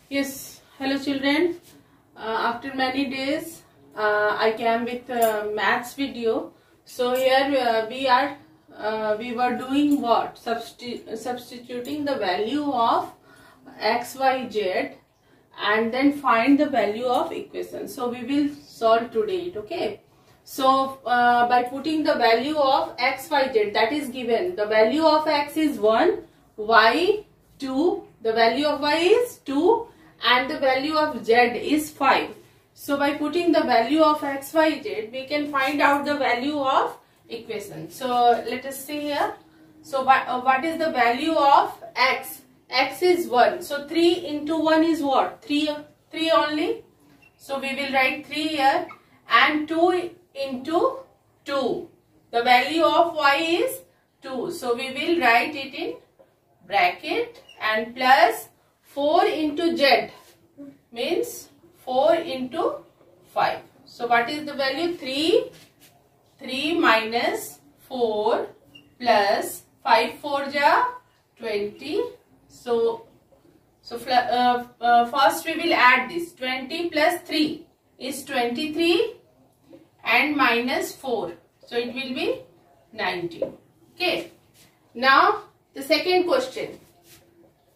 Yes, hello children. After many days, I came with maths video. So here we were doing what? Substituting the value of x, y, z, and then find the value of equation. So we will solve today it. Okay. So by putting the value of x, y, z, that is given. The value of x is 1, y 2, the value of y is 2, and the value of z is 5. So by putting the value of x, y, z, we can find out the value of equation. So let us see here. So what is the value of x? X is 1. So 3 into 1 is what? 3 only. So we will write 3 here, and 2 into 2. The value of y is 2. So we will write it in bracket and plus 4 into z means 4 into 5. So what is the value? 3 minus 4 plus 5 4 ja 20. So first we will add this. 20 plus 3 is 23 and minus 4. So it will be 19. Okay. Now the second question.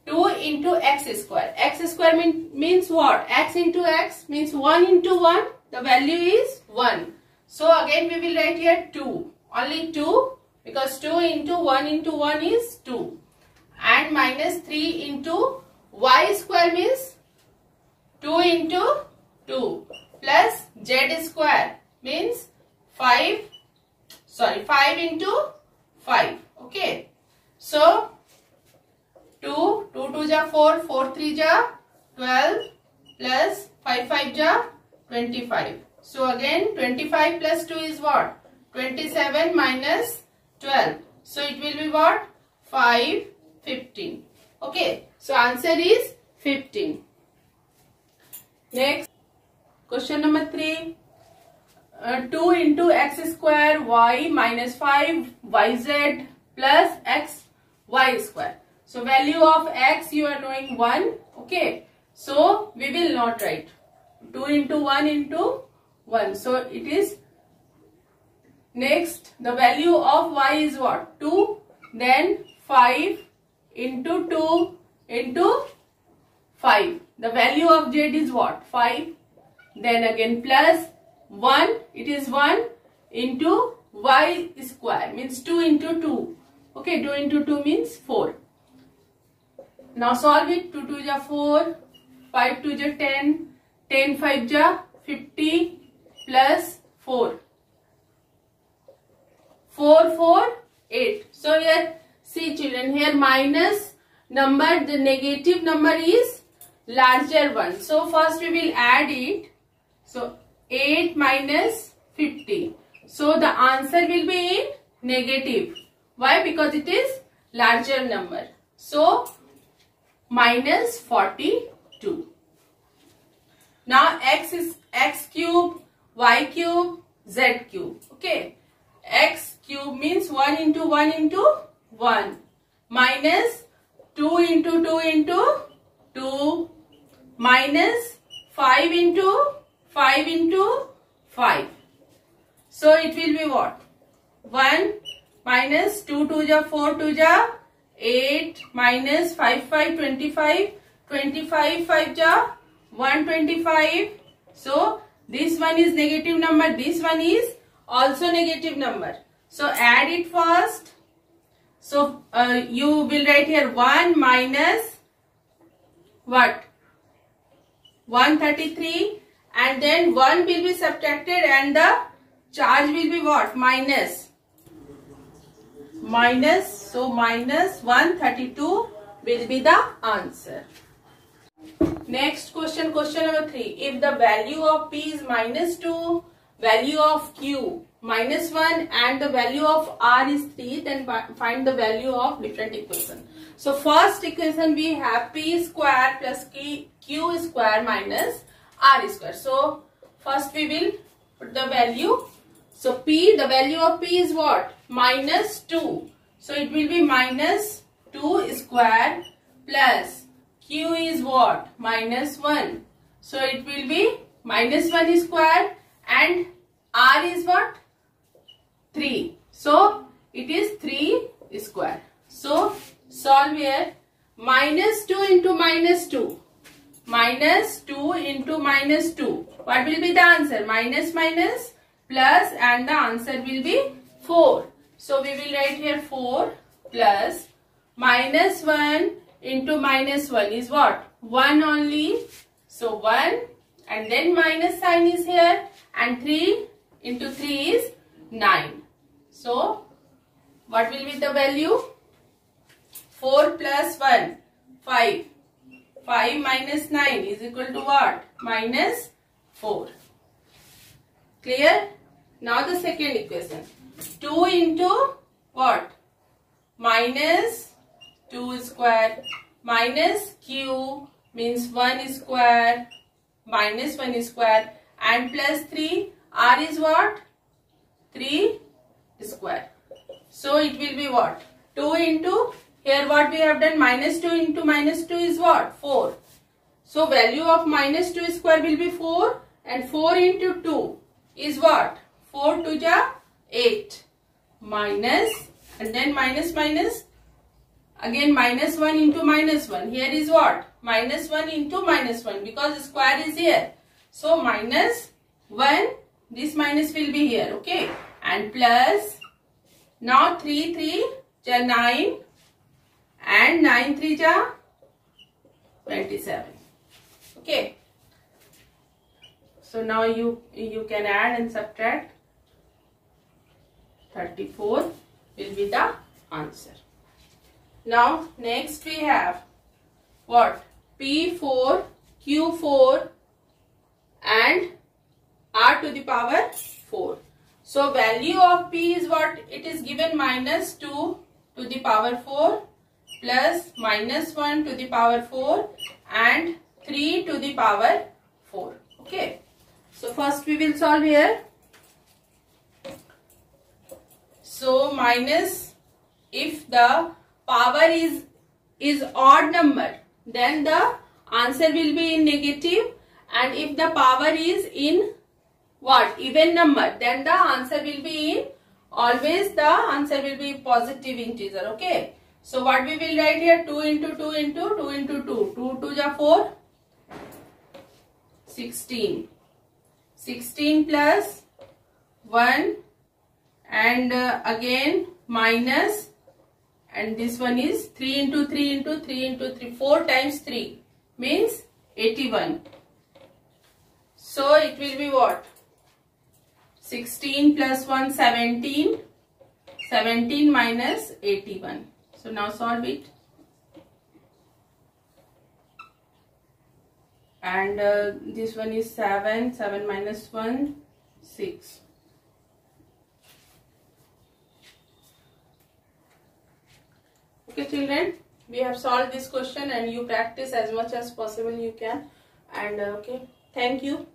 2 into x square. X square means what? X into x means 1 into 1. The value is 1. So again we will write here 2. Only 2 because 2 into 1 is 2. And minus 3 into y square means 2 into 2 plus z square means 5 into 5. Okay. So 2 2 ja 4, 4 3 ja 12 plus 5 5 ja 25. So again 25 plus 2 is what? 27 minus 12. So it will be what? 5 15. Okay. So answer is 15. Next question number 3. 2 into x square y minus 5 yz plus x y square. So value of x you are knowing 1. Okay. So we will not write 2 into 1 into 1. So it is next the value of y is what? 2. Then 5 into 2 into 5. The value of z is what? 5. Then again plus 1. It is 1 into y square means 2 into 2. Okay. 2 into 2 means 4. Now solve it. 2 2 ja 4, 5 2 ja 10, 10 5 ja 50 plus 4. 4 4 8. So here see children, here minus number, the negative number is larger one. So first we will add it. So 8 minus 50. So the answer will be in negative. Why? Because it is larger number. So minus 42. Now x is x cube, y cube, z cube. Okay. X cube means 1 into 1 into 1 minus 2 into 2 into 2 minus 5 into 5 into 5. So it will be what? 1 minus 2 2 ja 4 2 ja 8 minus 5 5 25, 25 5 ja 125. So this one is negative number, this one is also negative number. So add it first. So you will write here 1 minus what? 133, and then 1 will be subtracted and the charge will be what? Minus. So minus 132 will be the answer. Next question, question number 3. If the value of p is minus 2, value of q minus 1 and the value of r is 3, then find the value of different equation. So first equation we have p square plus q square minus r square. So first we will put the value. So p, the value of p is what? Minus 2. So it will be minus 2 square plus q is what? Minus 1. So it will be minus 1 square and r is what? 3. So it is 3 square. So solve here. Minus 2 into minus 2. Minus 2 into minus 2. What will be the answer? Minus minus plus, and the answer will be 4. So we will write here 4 plus minus 1 into minus 1 is what? 1 only. So 1, and then minus sign is here, and 3 into 3 is 9. So what will be the value? 4 plus 1, 5. 5 minus 9 is equal to what? Minus 4. Clear? Now the second equation. 2 into what? Minus 2 square minus q means 1 square minus 1 square and plus 3. R is what? 3 square. So it will be what? 2 into, here what we have done, minus 2 into minus 2 is what? 4. So value of minus 2 square will be 4, and 4 into 2 is what? 4 to the 8 minus, and then minus minus, again minus 1 into minus 1. Here is what? Minus 1 into minus 1, because square is here. So minus 1, this minus will be here, okay, and plus, now 3 3 ja 9 and 9 3 ja 27. Okay. So now you can add and subtract. 34 will be the answer. Now next we have what? P4, Q4 and R to the power 4. So value of P is what? It is given minus 2 to the power 4 plus minus 1 to the power 4 and 3 to the power 4. Okay. So first we will solve here. So minus, if the power is odd number, then the answer will be in negative, and if the power is in what? Even number, then the answer will be in, always the answer will be positive integer. Okay. So what we will write here? 2 into 2 into 2 into 2. 2 2 ja 4. 16. 16 plus 1 and again minus, and this one is 3 into 3 into 3 into 3. 4 times 3 means 81. So it will be what? 16 plus 1, 17. 17 minus 81. So now solve it. And this one is 7. 7 minus 1, 6. Okay children, we have solved this question, and you practice as much as possible you can. And okay, thank you.